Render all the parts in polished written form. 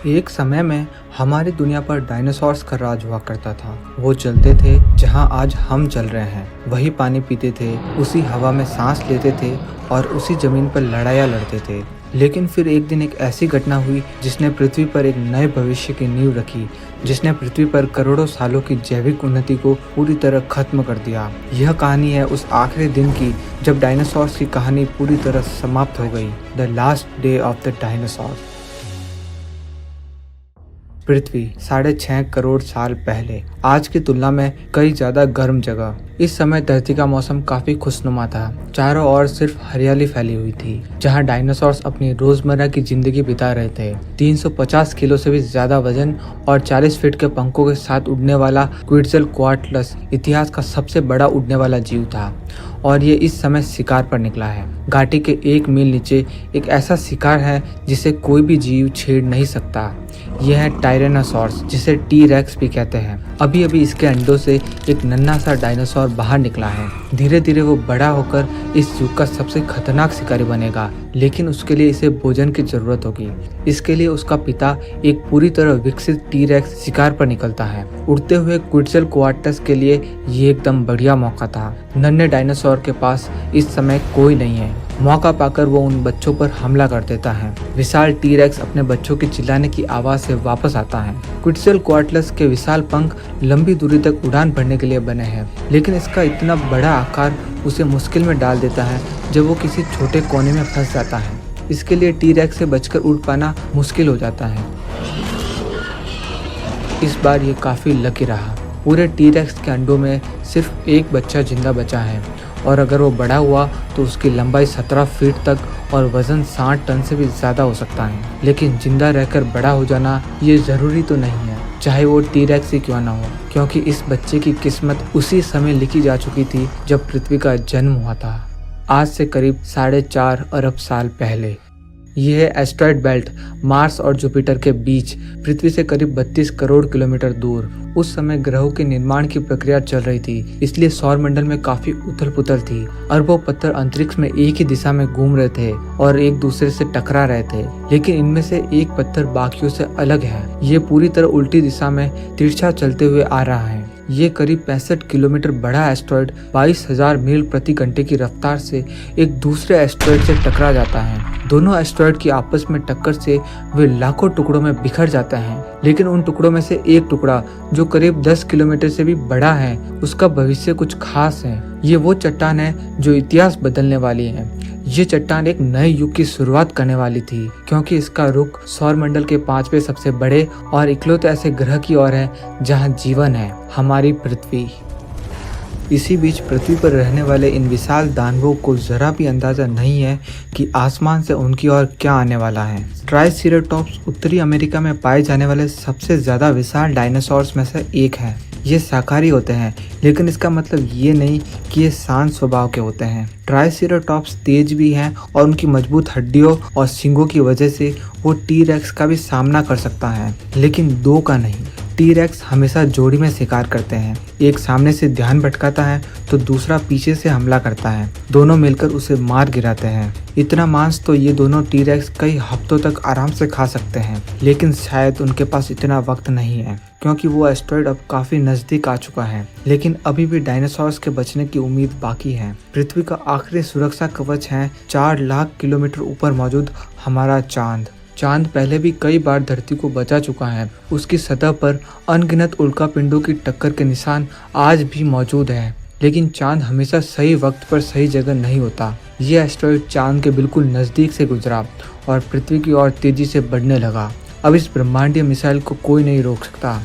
एक समय में हमारी दुनिया पर डायनासोर्स का राज हुआ करता था। वो चलते थे जहां आज हम चल रहे हैं, वही पानी पीते थे, उसी हवा में सांस लेते थे और उसी जमीन पर लड़ाइयाँ लड़ते थे। लेकिन फिर एक दिन एक ऐसी घटना हुई जिसने पृथ्वी पर एक नए भविष्य की नींव रखी, जिसने पृथ्वी पर करोड़ों सालों की जैविक उन्नति को पूरी तरह खत्म कर दिया। यह कहानी है उस आखिरी दिन की जब डायनासोर्स की कहानी पूरी तरह समाप्त हो गई। The last day of the dinosaurs. पृथ्वी 6.5 करोड़ साल पहले आज की तुलना में कई ज्यादा गर्म जगह। इस समय धरती का मौसम काफी खुशनुमा था। चारों ओर सिर्फ हरियाली फैली हुई थी, जहां डायनासोर्स अपनी रोजमर्रा की जिंदगी बिता रहे थे। 350 किलो से भी ज्यादा वजन और 40 फीट के पंखों के साथ उड़ने वाला क्विट्ज़लकोआटलस इतिहास का सबसे बड़ा उड़ने वाला जीव था और ये इस समय शिकार पर निकला है। घाटी के 1 मील नीचे एक ऐसा शिकार है जिसे कोई भी जीव छेड़ नहीं सकता। यह है टायरेनोसॉर्स, जिसे टी रेक्स भी कहते हैं। अभी अभी इसके अंडों से एक नन्हा सा डायनासोर बाहर निकला है। धीरे धीरे वो बड़ा होकर इस युग का सबसे खतरनाक शिकारी बनेगा, लेकिन उसके लिए इसे भोजन की जरूरत होगी। इसके लिए उसका पिता एक पूरी तरह विकसित टी रेक्स शिकार पर निकलता है। उड़ते हुए क्विट्ज़लकोआटलस के लिए ये एकदम बढ़िया मौका था। नन्हे डायनासोर के पास इस समय कोई नहीं है। मौका पाकर वो उन बच्चों पर हमला कर देता है। विशाल टी रेक्स अपने बच्चों के चिल्लाने की आवाज से वापस आता है। क्विट्ज़लकोआटलस के विशाल पंख लंबी दूरी तक उड़ान भरने के लिए बने हैं, लेकिन इसका इतना बड़ा आकार उसे मुश्किल में डाल देता है जब वो किसी छोटे कोने में फंस जाता है। इसके लिए टी रेक्स से बचकर उड़ पाना मुश्किल हो जाता है। इस बार ये काफी लकी रहा। पूरे टी रेक्स के अंडों में सिर्फ एक बच्चा जिंदा बचा है और अगर वो बड़ा हुआ तो उसकी लंबाई 17 फीट तक और वजन 60 टन से भी ज्यादा हो सकता है। लेकिन जिंदा रहकर बड़ा हो जाना ये जरूरी तो नहीं है, चाहे वो टी रेक्स ही क्यों ना हो, क्योंकि इस बच्चे की किस्मत उसी समय लिखी जा चुकी थी जब पृथ्वी का जन्म हुआ था, आज से करीब 4.5 अरब साल पहले। यह है एस्टेरॉयड बेल्ट, मार्स और जुपिटर के बीच, पृथ्वी से करीब 32 करोड़ किलोमीटर दूर। उस समय ग्रहों के निर्माण की प्रक्रिया चल रही थी, इसलिए सौर मंडल में काफी उथल पुथल थी। अरबों पत्थर अंतरिक्ष में एक ही दिशा में घूम रहे थे और एक दूसरे से टकरा रहे थे, लेकिन इनमें से एक पत्थर बाकियों से अलग है। ये पूरी तरह उल्टी दिशा में तिरछा चलते हुए आ रहा है। ये करीब 65 किलोमीटर बड़ा एस्टेरॉयड 22,000 मील प्रति घंटे की रफ्तार से एक दूसरे एस्टेरॉयड से टकरा जाता है। दोनों एस्टेरॉयड की आपस में टक्कर से वे लाखों टुकड़ों में बिखर जाते हैं, लेकिन उन टुकड़ों में से एक टुकड़ा जो करीब 10 किलोमीटर से भी बड़ा है, उसका भविष्य कुछ खास है। ये वो चट्टान है जो इतिहास बदलने वाली है। ये चट्टान एक नए युग की शुरुआत करने वाली थी, क्योंकि इसका रुख सौरमंडल के 5वें सबसे बड़े और इकलौते ऐसे ग्रह की ओर है जहां जीवन है, हमारी पृथ्वी। इसी बीच पृथ्वी पर रहने वाले इन विशाल दानवों को जरा भी अंदाजा नहीं है कि आसमान से उनकी ओर क्या आने वाला है। ट्राइसेराटॉप्स उत्तरी अमेरिका में पाए जाने वाले सबसे ज्यादा विशाल डायनासोर्स में से एक है। ये शाकाहारी होते हैं, लेकिन इसका मतलब ये नहीं कि ये शांत स्वभाव के होते हैं। ट्राइसेराटॉप्स तेज भी हैं और उनकी मजबूत हड्डियों और सींगों की वजह से वो टी रेक्स का भी सामना कर सकता है, लेकिन दो का नहीं। टी रेक्स हमेशा जोड़ी में शिकार करते हैं। एक सामने से ध्यान भटकाता है तो दूसरा पीछे से हमला करता है। दोनों मिलकर उसे मार गिराते हैं। इतना मांस तो ये दोनों टी रेक्स कई हफ्तों तक आराम से खा सकते हैं, लेकिन शायद उनके पास इतना वक्त नहीं है, क्योंकि वो एस्टेरॉयड अब काफी नजदीक आ चुका है। लेकिन अभी भी डायनासोर्स के बचने की उम्मीद बाकी है। पृथ्वी का आखिरी सुरक्षा कवच है 4 लाख किलोमीटर ऊपर मौजूद हमारा चांद। चांद पहले भी कई बार धरती को बचा चुका है। उसकी सतह पर अनगिनत उल्कापिंडों की टक्कर के निशान आज भी मौजूद हैं, लेकिन चांद हमेशा सही वक्त पर सही जगह नहीं होता। ये एस्टेरॉयड चांद के बिल्कुल नजदीक से गुजरा और पृथ्वी की ओर तेजी से बढ़ने लगा। अब इस ब्रह्मांडीय मिसाइल को कोई नहीं रोक सकता।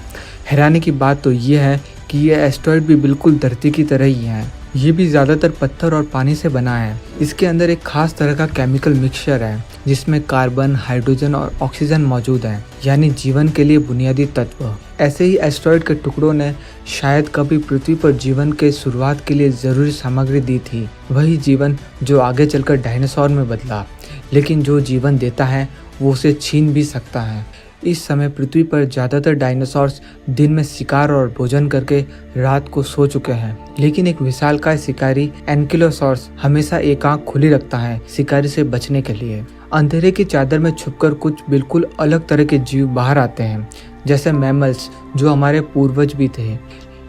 हैरानी की बात तो ये है कि ये एस्टेरॉयड भी बिल्कुल धरती की तरह ही है। ये भी ज्यादातर पत्थर और पानी से बना है। इसके अंदर एक खास तरह का केमिकल मिक्सचर है, जिसमें कार्बन, हाइड्रोजन और ऑक्सीजन मौजूद है, यानी जीवन के लिए बुनियादी तत्व। ऐसे ही एस्टेरॉयड के टुकड़ों ने शायद कभी पृथ्वी पर जीवन के शुरुआत के लिए जरूरी सामग्री दी थी। वही जीवन जो आगे चलकर डायनासोर में बदला। लेकिन जो जीवन देता है वो उसे छीन भी सकता है। इस समय पृथ्वी पर ज्यादातर डायनासोर्स दिन में शिकार और भोजन करके रात को सो चुके हैं, लेकिन एक विशालकाय शिकारी एनकिलोसॉर्स हमेशा एक आंख खुली रखता है शिकारी से बचने के लिए। अंधेरे की चादर में छुपकर कुछ बिल्कुल अलग तरह के जीव बाहर आते हैं, जैसे मैमल्स जो हमारे पूर्वज भी थे।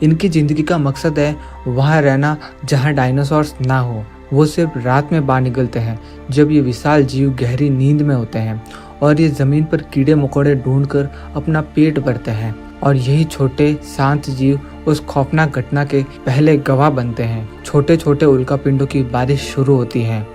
इनकी ज़िंदगी का मकसद है वहाँ रहना जहाँ डायनासोर्स ना हो। वो सिर्फ रात में बाहर निकलते हैं जब ये विशाल जीव गहरी नींद में होते हैं और ये ज़मीन पर कीड़े मकोड़े ढूंढकर अपना पेट भरते हैं। और यही छोटे शांत जीव उस खौफनाक घटना के पहले गवाह बनते हैं। छोटे छोटे उल्कापिंडों की बारिश शुरू होती है।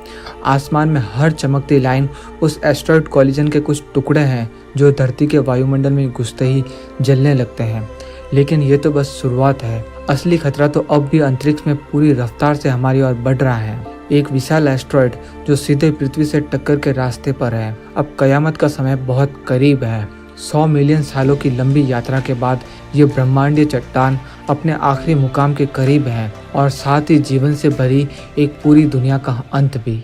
आसमान में हर चमकती लाइन उस एस्टेरॉयड कॉलिजन के कुछ टुकड़े हैं जो धरती के वायुमंडल में घुसते ही जलने लगते हैं। लेकिन ये तो बस शुरुआत है। असली खतरा तो अब भी अंतरिक्ष में पूरी रफ्तार से हमारी ओर बढ़ रहा है। एक विशाल एस्टेरॉयड जो सीधे पृथ्वी से टक्कर के रास्ते पर है। अब कयामत का समय बहुत करीब है। 100 मिलियन सालों की लंबी यात्रा के बाद ये ब्रह्मांडीय चट्टान अपने आखिरी मुकाम के करीब है और साथ ही जीवन से भरी एक पूरी दुनिया का अंत भी।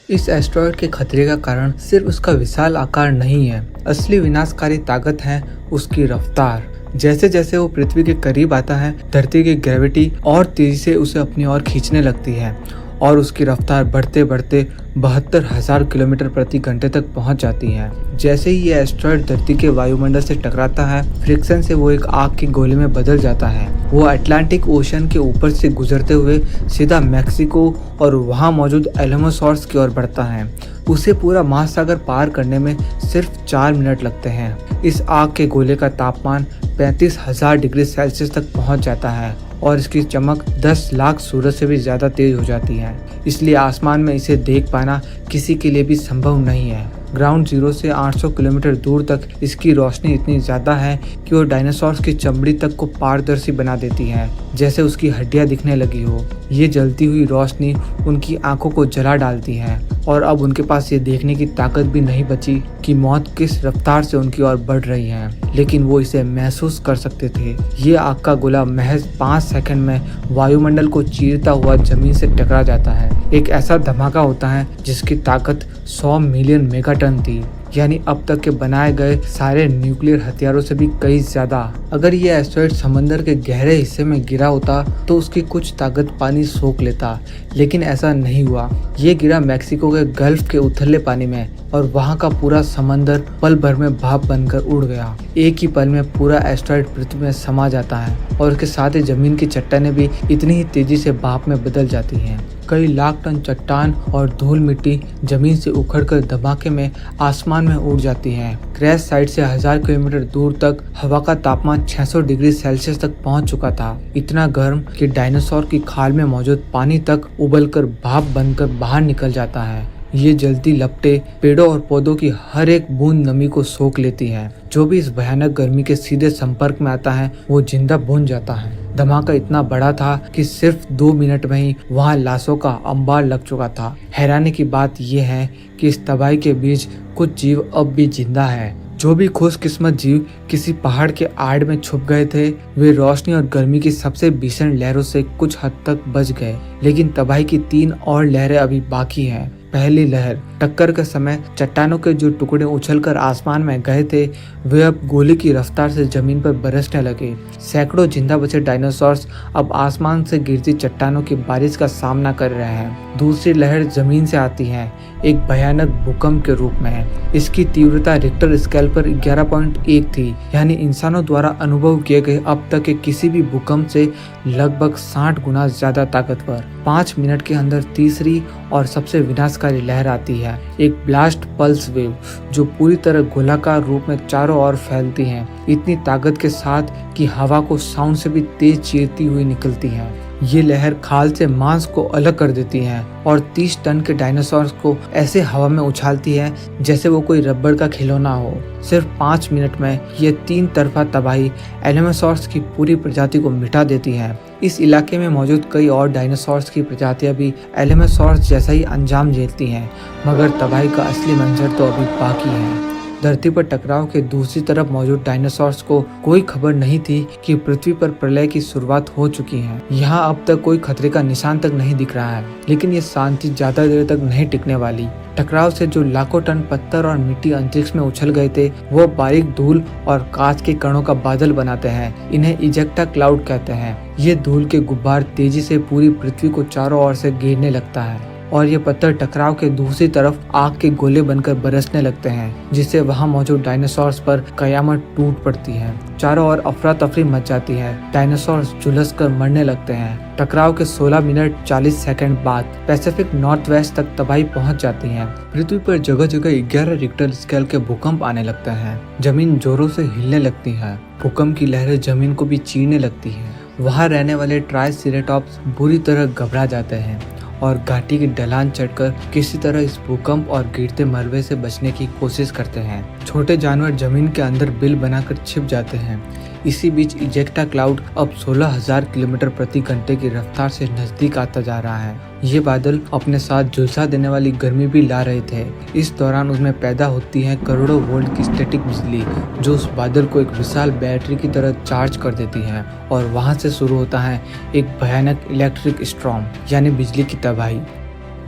इस एस्टेरॉयड के खतरे का कारण सिर्फ उसका विशाल आकार नहीं है, असली विनाशकारी ताकत है उसकी रफ्तार। जैसे जैसे वो पृथ्वी के करीब आता है, धरती की ग्रेविटी और तेजी से उसे अपनी ओर खींचने लगती है और उसकी रफ्तार बढ़ते बढ़ते 72,000 किलोमीटर प्रति घंटे तक पहुंच जाती है। जैसे ही ये एस्टेरॉयड धरती के वायुमंडल से टकराता है, फ्रिक्शन से वो एक आग के गोले में बदल जाता है। वो अटलांटिक ओशन के ऊपर से गुजरते हुए सीधा मैक्सिको और वहाँ मौजूद एल्मोसॉर्स की ओर बढ़ता है। उसे पूरा महासागर पार करने में सिर्फ 4 मिनट लगते हैं। इस आग के गोले का तापमान 35,000 डिग्री सेल्सियस तक पहुंच जाता है और इसकी चमक 10 लाख सूरज से भी ज़्यादा तेज हो जाती है। इसलिए आसमान में इसे देख पाना किसी के लिए भी संभव नहीं है। ग्राउंड जीरो से 800 किलोमीटर दूर तक इसकी रोशनी इतनी ज़्यादा है कि वो डायनासोर्स की चमड़ी तक को पारदर्शी बना देती है, जैसे उसकी हड्डियां दिखने लगी हो। ये जलती हुई रोशनी उनकी आंखों को जला डालती है और अब उनके पास ये देखने की ताकत भी नहीं बची कि मौत किस रफ्तार से उनकी ओर बढ़ रही है, लेकिन वो इसे महसूस कर सकते थे। ये आग का गोला महज 5 सेकंड में वायुमंडल को चीरता हुआ जमीन से टकरा जाता है। एक ऐसा धमाका होता है जिसकी ताकत 100 मिलियन मेगाटन थी, यानी अब तक के बनाए गए सारे न्यूक्लियर हथियारों से भी कई ज्यादा। अगर ये एस्टेरॉयड समंदर के गहरे हिस्से में गिरा होता तो उसकी कुछ ताकत पानी सोख लेता, लेकिन ऐसा नहीं हुआ। ये गिरा मैक्सिको के गल्फ के उथले पानी में और वहाँ का पूरा समंदर पल भर में भाप बनकर उड़ गया। एक ही पल में पूरा एस्टेरॉयड पृथ्वी में समा जाता है और उसके साथ ही जमीन की चट्टानें भी इतनी ही तेजी से भाप में बदल जाती हैं। कई लाख टन चट्टान और धूल मिट्टी जमीन से उखड़कर धमाके में आसमान में उड़ जाती हैं। क्रैश साइट से 1000 किलोमीटर दूर तक हवा का तापमान 600 डिग्री सेल्सियस तक पहुंच चुका था, इतना गर्म कि डायनासोर की खाल में मौजूद पानी तक उबलकर भाप बनकर बाहर निकल जाता है। ये जलती लपटें पेड़ों और पौधों की हर एक बूंद नमी को सोख लेती हैं। जो भी इस भयानक गर्मी के सीधे संपर्क में आता है वो जिंदा भून जाता है। धमाका इतना बड़ा था कि सिर्फ 2 मिनट में ही वहां लाशों का अंबार लग चुका था। हैरानी की बात यह है कि इस तबाही के बीच कुछ जीव अब भी जिंदा है। जो भी खुशकिस्मत जीव किसी पहाड़ के आड़ में छुप गए थे, वे रोशनी और गर्मी की सबसे भीषण लहरों से कुछ हद तक बच गए, लेकिन तबाही की 3 और लहरें अभी बाकी हैं। पहली लहर, टक्कर के समय चट्टानों के जो टुकड़े उछलकर आसमान में गए थे, वे अब गोली की रफ्तार से जमीन पर बरसने लगे। सैकड़ों जिंदा बचे डायनासोर्स अब आसमान से गिरती चट्टानों की बारिश का सामना कर रहे हैं। दूसरी लहर जमीन से आती है, एक भयानक भूकंप के रूप में। इसकी तीव्रता रिक्टर स्केल पर 11.1 थी, यानी इंसानों द्वारा अनुभव किए गए अब तक के किसी भी भूकंप से लगभग 60 गुना ज्यादा ताकतवर। 5 मिनट के अंदर तीसरी और सबसे विनाशकारी लहर आती है, एक ब्लास्ट पल्स वेव जो पूरी तरह गोलाकार रूप में चारों ओर फैलती है, इतनी ताकत के साथ कि हवा को साउंड से भी तेज चीरती हुई निकलती है। ये लहर खाल से मांस को अलग कर देती है और 30 टन के डायनासोर्स को ऐसे हवा में उछालती है जैसे वो कोई रबड़ का खिलौना हो। सिर्फ 5 मिनट में ये 3 तरफा तबाही एल्मोसॉर्स की पूरी प्रजाति को मिटा देती है। इस इलाके में मौजूद कई और डायनासोर्स की प्रजातियां भी एल्मोसॉर्स जैसा ही अंजाम झेलती हैं, मगर तबाही का असली मंजर तो अभी बाकी है। धरती पर टकराव के दूसरी तरफ मौजूद डायनासोर्स को कोई खबर नहीं थी कि पृथ्वी पर प्रलय की शुरुआत हो चुकी है। यहाँ अब तक कोई खतरे का निशान तक नहीं दिख रहा है, लेकिन ये शांति ज्यादा देर तक नहीं टिकने वाली। टकराव से जो लाखों टन पत्थर और मिट्टी अंतरिक्ष में उछल गए थे, वो बारीक धूल और कांच के कणों का बादल बनाते हैं। इन्हें इजेक्टा क्लाउड कहते हैं। ये धूल के गुब्बार तेजी से पूरी पृथ्वी को चारों ओर से घेरने लगता है और ये पत्थर टकराव के दूसरी तरफ आग के गोले बनकर बरसने लगते हैं, जिससे वहां मौजूद डायनासोर्स पर कयामत टूट पड़ती है। चारों ओर अफरा तफरी मच जाती है। डायनासोर्स झुलस कर मरने लगते हैं। टकराव के 16 मिनट 40 सेकंड बाद पैसिफिक नॉर्थ वेस्ट तक तबाही पहुंच जाती है। पृथ्वी पर जगह जगह 11 रिक्टर स्केल के भूकंप आने लगते हैं। जमीन जोरों से हिलने लगती है। भूकंप की लहरें जमीन को भी चीरने लगती है। वहां रहने वाले ट्राइसेराटॉप्स बुरी तरह घबरा जाते हैं और घाटी की ढलान चढ़कर किसी तरह इस भूकंप और गिरते मलबे से बचने की कोशिश करते हैं। छोटे जानवर जमीन के अंदर बिल बनाकर छिप जाते हैं। इसी बीच इजेक्टा क्लाउड अब 16,000 किलोमीटर प्रति घंटे की रफ्तार से नजदीक आता जा रहा है। ये बादल अपने साथ झुलसा देने वाली गर्मी भी ला रहे थे। इस दौरान उसमें पैदा होती है करोड़ों वोल्ट की स्टैटिक बिजली, जो उस बादल को एक विशाल बैटरी की तरह चार्ज कर देती है और वहां से शुरू होता है एक भयानक इलेक्ट्रिक स्टॉर्म यानी बिजली की तबाही।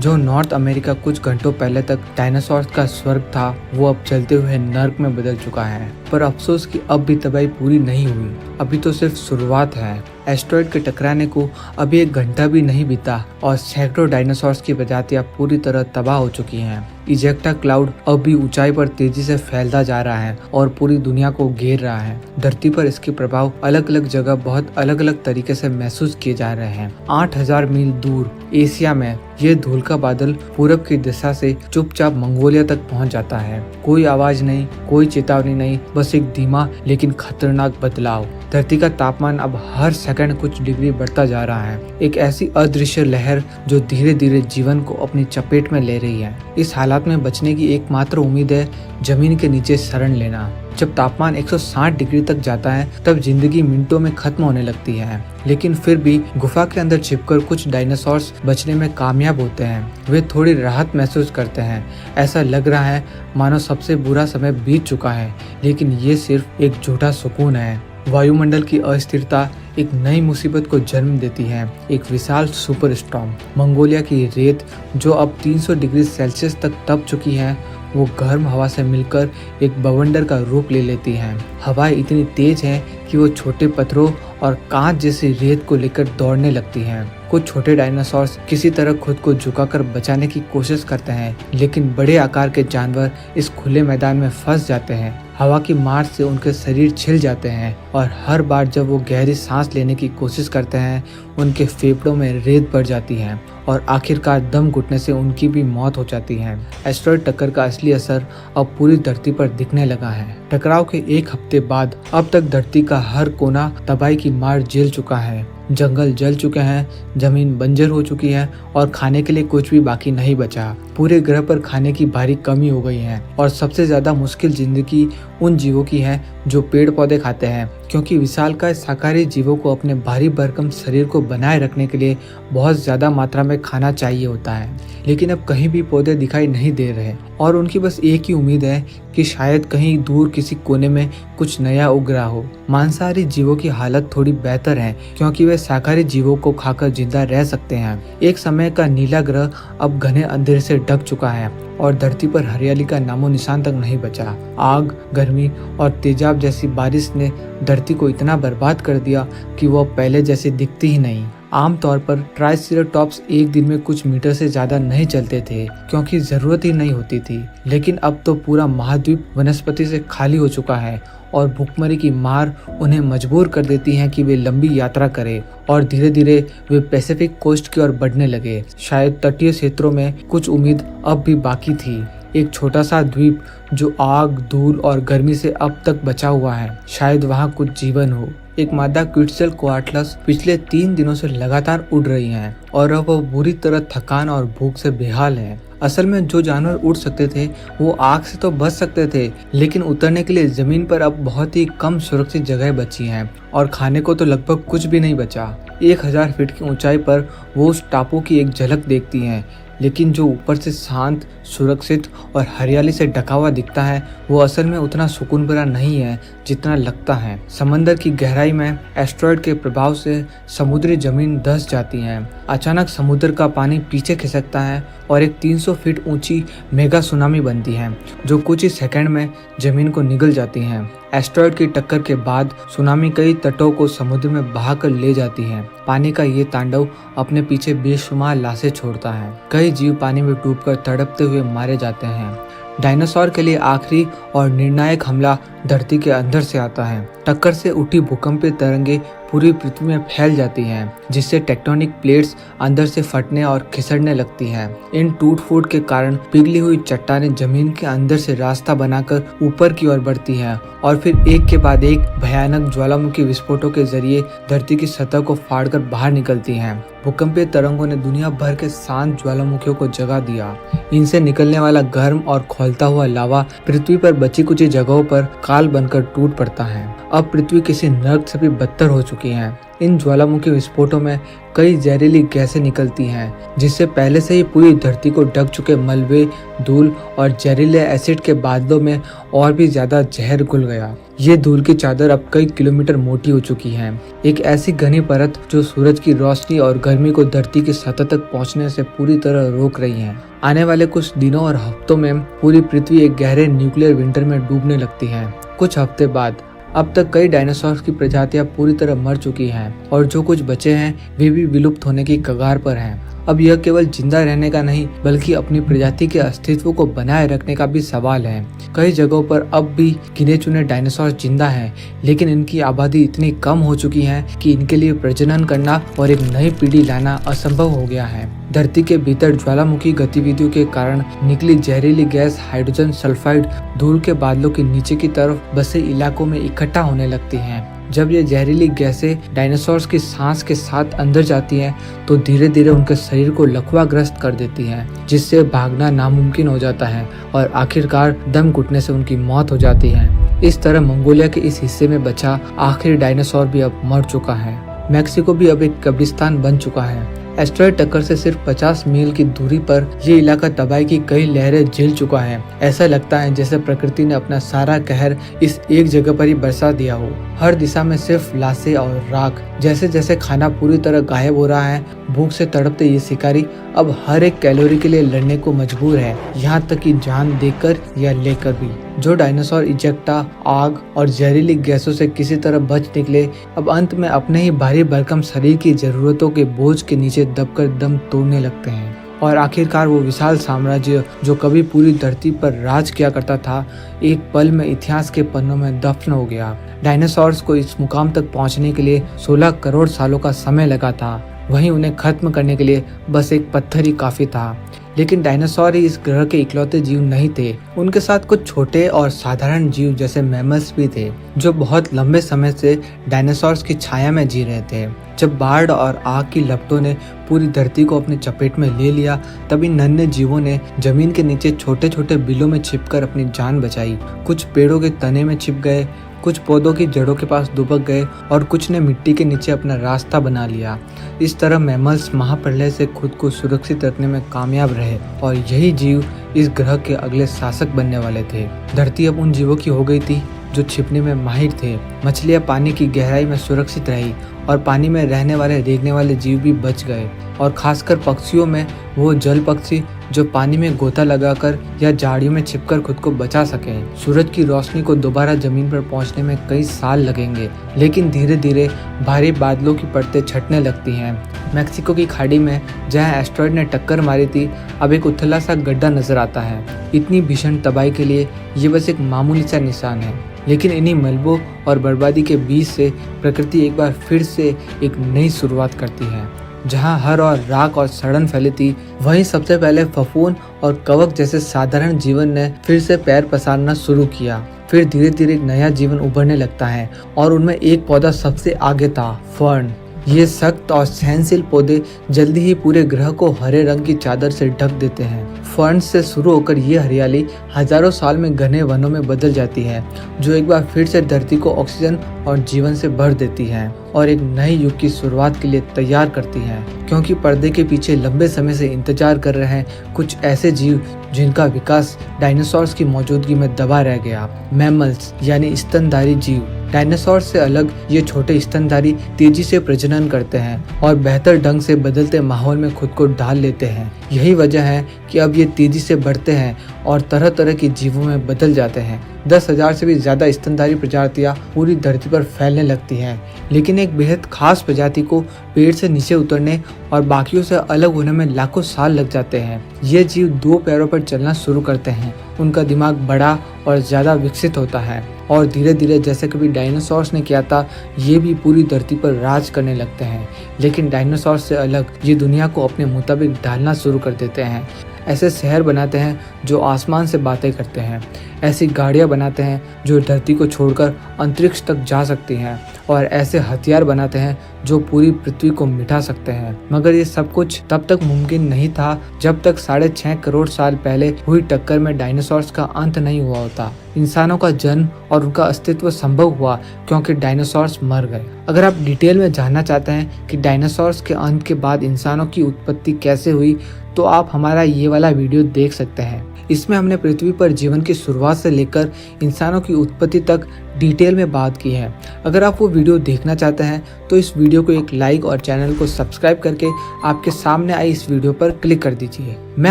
जो नॉर्थ अमेरिका कुछ घंटों पहले तक डायनासोर्स का स्वर्ग था, वो अब चलते हुए नर्क में बदल चुका है। पर अफसोस कि अब भी तबाही पूरी नहीं हुई, अभी तो सिर्फ शुरुआत है। एस्टेरॉयड के टकराने को अभी 1 घंटा भी नहीं बीता और सैकड़ों डायनासोर्स की प्रजातियां पूरी तरह तबाह हो चुकी हैं। इजेक्टा क्लाउड अब भी ऊंचाई पर तेजी से फैलता जा रहा है और पूरी दुनिया को घेर रहा है। धरती पर इसके प्रभाव अलग अलग जगह बहुत अलग अलग तरीके से महसूस किए जा रहे हैं। 8,000 मील दूर एशिया में ये धूल का बादल पूरब की दिशा से चुपचाप मंगोलिया तक पहुंच जाता है। कोई आवाज नहीं, कोई चेतावनी नहीं, बस एक धीमा लेकिन खतरनाक बदलाव। धरती का तापमान अब हर सेकंड कुछ डिग्री बढ़ता जा रहा है। एक ऐसी अदृश्य लहर जो धीरे धीरे जीवन को अपनी चपेट में ले रही है। इस हालात में बचने की एकमात्र उम्मीद है जमीन के नीचे शरण लेना। जब तापमान 160 डिग्री तक जाता है तब जिंदगी मिनटों में खत्म होने लगती है। लेकिन फिर भी गुफा के अंदर छिपकर कुछ डायनासोर्स बचने में कामयाब होते हैं। वे थोड़ी राहत महसूस करते हैं। ऐसा लग रहा है मानो सबसे बुरा समय बीत चुका है, लेकिन ये सिर्फ एक झूठा सुकून है। वायुमंडल की अस्थिरता एक नई मुसीबत को जन्म देती है, एक विशाल सुपर स्टॉर्म। मंगोलिया की रेत जो अब 300 डिग्री सेल्सियस तक तप चुकी है, वो गर्म हवा से मिलकर एक बवंडर का रूप ले लेती है। हवाएं इतनी तेज हैं कि वो छोटे पत्थरों और कांच जैसी रेत को लेकर दौड़ने लगती हैं। कुछ छोटे डायनासोर्स किसी तरह खुद को झुकाकर बचाने की कोशिश करते हैं, लेकिन बड़े आकार के जानवर इस खुले मैदान में फंस जाते हैं। हवा की मार से उनके शरीर छिल जाते हैं और हर बार जब वो गहरी सांस लेने की कोशिश करते हैं, उनके फेफड़ों में रेत भर जाती है और आखिरकार दम घुटने से उनकी भी मौत हो जाती है। एस्टेरॉयड टक्कर का असली असर अब पूरी धरती पर दिखने लगा है। टकराव के 1 हफ्ते बाद अब तक धरती का हर कोना तबाही की मार झेल चुका है। जंगल जल चुके हैं, जमीन बंजर हो चुकी है और खाने के लिए कुछ भी बाकी नहीं बचा। पूरे ग्रह पर खाने की भारी कमी हो गई है और सबसे ज्यादा मुश्किल जिंदगी उन जीवों की है जो पेड़ पौधे खाते हैं, क्योंकि विशालकाय शाकाहारी जीवों को अपने भारी भरकम शरीर को बनाए रखने के लिए बहुत ज्यादा मात्रा में खाना चाहिए होता है। लेकिन अब कहीं भी पौधे दिखाई नहीं दे रहे और उनकी बस एक ही उम्मीद है कि शायद कहीं दूर किसी कोने में कुछ नया उग रहा हो। मांसाहारी जीवों की हालत थोड़ी बेहतर है, क्योंकि वे शाकाहारी जीवों को खाकर जिंदा रह सकते हैं। एक समय का नीला ग्रह अब घने अंधेरे से ढक चुका है और धरती पर हरियाली का नामो निशान तक नहीं बचा। आग, गर्मी और तेजाब जैसी बारिश ने धरती को इतना बर्बाद कर दिया कि वो पहले जैसे दिखती ही नहीं। आमतौर पर ट्राइसेराटॉप्स एक दिन में कुछ मीटर से ज्यादा नहीं चलते थे, क्योंकि जरूरत ही नहीं होती थी। लेकिन अब तो पूरा महाद्वीप वनस्पति से खाली हो चुका है और भूखमरी की मार उन्हें मजबूर कर देती है कि वे लंबी यात्रा करें और धीरे धीरे वे पैसिफिक कोस्ट की ओर बढ़ने लगे। शायद तटीय क्षेत्रों में कुछ उम्मीद अब भी बाकी थी। एक छोटा सा द्वीप जो आग, धूल और गर्मी से अब तक बचा हुआ है, शायद वहाँ कुछ जीवन हो। एक मादा क्विट्ज़ेलकोआटलस पिछले 3 दिनों से लगातार उड़ रही हैं और अब वो बुरी तरह थकान और भूख से बेहाल है। असल में जो जानवर उड़ सकते थे वो आग से तो बच सकते थे, लेकिन उतरने के लिए जमीन पर अब बहुत ही कम सुरक्षित जगह बची हैं और खाने को तो लगभग कुछ भी नहीं बचा। 1000 फीट की ऊंचाई पर वो उस टापू की एक झलक देखती हैं, लेकिन जो ऊपर से शांत सुरक्षित और हरियाली से ढका हुआ दिखता है वो असल में उतना सुकून भरा नहीं है जितना लगता है। समंदर की गहराई में एस्टेरॉयड के प्रभाव से समुद्री जमीन धंस जाती है। अचानक समुद्र का पानी पीछे खिसकता है और एक 300 फीट ऊंची मेगा सुनामी बनती है जो कुछ ही सेकंड में जमीन को निगल जाती है। एस्टेरॉयड की टक्कर के बाद सुनामी कई तटों को समुद्र में बहाकर ले जाती है। पानी का ये तांडव अपने पीछे बेशुमार लाशें छोड़ता है। कई जीव पानी में डूबकर तड़पते हुए मारे जाते हैं। डायनासोर के लिए आखिरी और निर्णायक हमला धरती के अंदर से आता है। टक्कर से उठी भूकंपीय तरंगे पूरी पृथ्वी में फैल जाती हैं, जिससे टेक्टोनिक प्लेट्स अंदर से फटने और खिसकने लगती हैं। इन टूट फूट के कारण पिघली हुई चट्टानें जमीन के अंदर से रास्ता बनाकर ऊपर की ओर बढ़ती हैं और फिर एक के बाद एक भयानक ज्वालामुखी विस्फोटों के जरिए धरती की सतह को फाड़कर बाहर निकलती हैं। भूकंपीय तरंगों ने दुनिया भर के शांत ज्वालामुखियों को जगा दिया। इनसे निकलने वाला गर्म और खौलता हुआ लावा पृथ्वी पर बची कुछ जगहों पर काल बनकर टूट पड़ता है। अब पृथ्वी किसी नर्क से भी बदतर हो चुकी है। इन ज्वालामुखी विस्फोटों में कई जहरीली गैसें निकलती हैं, जिससे पहले से ही पूरी धरती को ढक चुके मलबे, धूल और जहरीले एसिड के बादलों में और भी ज्यादा जहर घुल गया। ये धूल की चादर अब कई किलोमीटर मोटी हो चुकी है, एक ऐसी घनी परत जो सूरज की रोशनी और गर्मी को धरती की सतह तक पहुंचने से पूरी तरह रोक रही है। आने वाले कुछ दिनों और हफ्तों में पूरी पृथ्वी एक गहरे न्यूक्लियर विंटर में डूबने लगती है। कुछ हफ्ते बाद अब तक कई डायनासोर की प्रजातियां पूरी तरह मर चुकी हैं और जो कुछ बचे हैं वे भी विलुप्त होने की कगार पर हैं। अब यह केवल जिंदा रहने का नहीं बल्कि अपनी प्रजाति के अस्तित्व को बनाए रखने का भी सवाल है। कई जगहों पर अब भी गिने चुने डायनासोर जिंदा हैं, लेकिन इनकी आबादी इतनी कम हो चुकी है कि इनके लिए प्रजनन करना और एक नई पीढ़ी लाना असंभव हो गया है। धरती के भीतर ज्वालामुखी गतिविधियों के कारण निकली जहरीली गैस हाइड्रोजन सल्फाइड धूल के बादलों के नीचे की तरफ बसे इलाकों में इकट्ठा होने लगती हैं। जब ये जहरीली गैसें डायनासोर्स की सांस के साथ अंदर जाती हैं तो धीरे धीरे उनके शरीर को लकवाग्रस्त कर देती हैं, जिससे भागना नामुमकिन हो जाता है और आखिरकार दम घुटने से उनकी मौत हो जाती है। इस तरह मंगोलिया के इस हिस्से में बचा आखिरी डायनासोर भी अब मर चुका है। मैक्सिको भी अब एक कब्रिस्तान बन चुका है। एस्टेरॉयड टक्कर से सिर्फ 50 मील की दूरी पर ये इलाका तबाही की कई लहरें झेल चुका है। ऐसा लगता है जैसे प्रकृति ने अपना सारा कहर इस एक जगह पर ही बरसा दिया हो। हर दिशा में सिर्फ लाशें और राख। जैसे जैसे खाना पूरी तरह गायब हो रहा है, भूख से तड़पते ये शिकारी अब हर एक कैलोरी के लिए लड़ने को मजबूर है, यहाँ तक कि जान देकर या लेकर भी। जो डायनासोर इजेक्टा, आग और जहरीली गैसों से किसी तरह बच निकले, अब अंत में अपने ही भारी भरकम शरीर की जरूरतों के बोझ के नीचे दबकर दम तोड़ने लगते हैं और आखिरकार वो विशाल साम्राज्य जो कभी पूरी धरती पर राज किया करता था, एक पल में इतिहास के पन्नों में दफन हो गया। डायनासोर्स को इस मुकाम तक पहुंचने के लिए 16 करोड़ सालों का समय लगा था, वहीं उन्हें खत्म करने के लिए बस एक पत्थर ही काफी था। लेकिन डायनासोर ही इस ग्रह के इकलौते जीव नहीं थे। उनके साथ कुछ छोटे और साधारण जीव जैसे मैमल्स भी थे, जो बहुत लंबे समय से डायनासोर्स की छाया में जी रहे थे। जब बाढ़ और आग की लपटों ने पूरी धरती को अपनी चपेट में ले लिया, तभी नन्हे जीवों ने जमीन के नीचे छोटे छोटे बिलों में छिपकर अपनी जान बचाई। कुछ पेड़ों के तने में छिप गए, कुछ पौधों की जड़ों के पास दुबक गए और कुछ ने मिट्टी के नीचे अपना रास्ता बना लिया। इस तरह मैमल्स महाप्रलय से खुद को सुरक्षित रखने में कामयाब रहे और यही जीव इस ग्रह के अगले शासक बनने वाले थे। धरती अब उन जीवों की हो गई थी जो छिपने में माहिर थे। मछलियां पानी की गहराई में सुरक्षित रही और पानी में रहने वाले रेंगने वाले जीव भी बच गए, और खासकर पक्षियों में वो जल पक्षी जो पानी में गोता लगाकर या झाड़ियों में छिपकर खुद को बचा सके। सूरज की रोशनी को दोबारा जमीन पर पहुंचने में कई साल लगेंगे, लेकिन धीरे धीरे भारी बादलों की परतें छटने लगती हैं। मैक्सिको की खाड़ी में जहां एस्टेरॉयड ने टक्कर मारी थी, अब एक उथला सा गड्ढा नजर आता है। इतनी भीषण तबाही के लिए ये बस एक मामूली सा निशान है, लेकिन इन्हीं मलबों और बर्बादी के बीच से प्रकृति एक बार फिर से एक नई शुरुआत करती है। जहां हर और राख और सड़न फैली थी, वहीं सबसे पहले फफूंद और कवक जैसे साधारण जीवन ने फिर से पैर पसारना शुरू किया। फिर धीरे धीरे एक नया जीवन उभरने लगता है और उनमें एक पौधा सबसे आगे था, फर्न। ये सख्त और सहनशील पौधे जल्दी ही पूरे ग्रह को हरे रंग की चादर से ढक देते हैं। फर्न्स से शुरू होकर ये हरियाली हजारों साल में घने वनों में बदल जाती है, जो एक बार फिर से धरती को ऑक्सीजन और जीवन से भर देती है और एक नए युग की शुरुआत के लिए तैयार करती है। क्योंकि पर्दे के पीछे लंबे समय से इंतजार कर रहे हैं कुछ ऐसे जीव जिनका विकास डायनासोर्स की मौजूदगी में दबा रह गया। मैमल्स यानी स्तनधारी जीव। डायनासोर से अलग ये छोटे स्तनधारी तेजी से प्रजनन करते हैं और बेहतर ढंग से बदलते माहौल में खुद को ढाल लेते हैं। यही वजह है कि अब ये तेजी से बढ़ते हैं और तरह तरह के जीवों में बदल जाते हैं। 10,000 से भी ज्यादा स्तनधारी प्रजातियां पूरी धरती पर फैलने लगती हैं, लेकिन एक बेहद खास प्रजाति को पेड़ से नीचे उतरने और बाकियों से अलग होने में लाखों साल लग जाते हैं। ये जीव 2 पैरों पर चलना शुरू करते हैं। उनका दिमाग बड़ा और ज्यादा विकसित होता है और धीरे धीरे जैसे कभी डायनासोर्स ने किया था, ये भी पूरी धरती पर राज करने लगते हैं। लेकिन डायनासोर से अलग ये दुनिया को अपने मुताबिक ढालना शुरू कर देते हैं। ऐसे शहर बनाते हैं जो आसमान से बातें करते हैं, ऐसी गाड़ियां बनाते हैं जो धरती को छोड़कर अंतरिक्ष तक जा सकती हैं और ऐसे हथियार बनाते हैं जो पूरी पृथ्वी को मिटा सकते हैं। मगर ये सब कुछ तब तक मुमकिन नहीं था जब तक 6.5 करोड़ साल पहले हुई टक्कर में डायनासोर्स का अंत नहीं हुआ होता। इंसानों का जन्म और उनका अस्तित्व संभव हुआ क्योंकि डायनासोर्स मर गए। अगर आप डिटेल में जानना चाहते हैं कि डायनासोर्स के अंत के बाद इंसानों की उत्पत्ति कैसे हुई, तो आप हमारा ये वाला वीडियो देख सकते हैं। इसमें हमने पृथ्वी पर जीवन की शुरुआत से लेकर इंसानों की उत्पत्ति तक डिटेल में बात की है। अगर आप वो वीडियो देखना चाहते हैं तो इस वीडियो को एक लाइक और चैनल को सब्सक्राइब करके आपके सामने आई इस वीडियो पर क्लिक कर दीजिए। मैं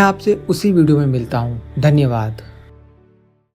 आपसे उसी वीडियो में मिलता हूँ। धन्यवाद।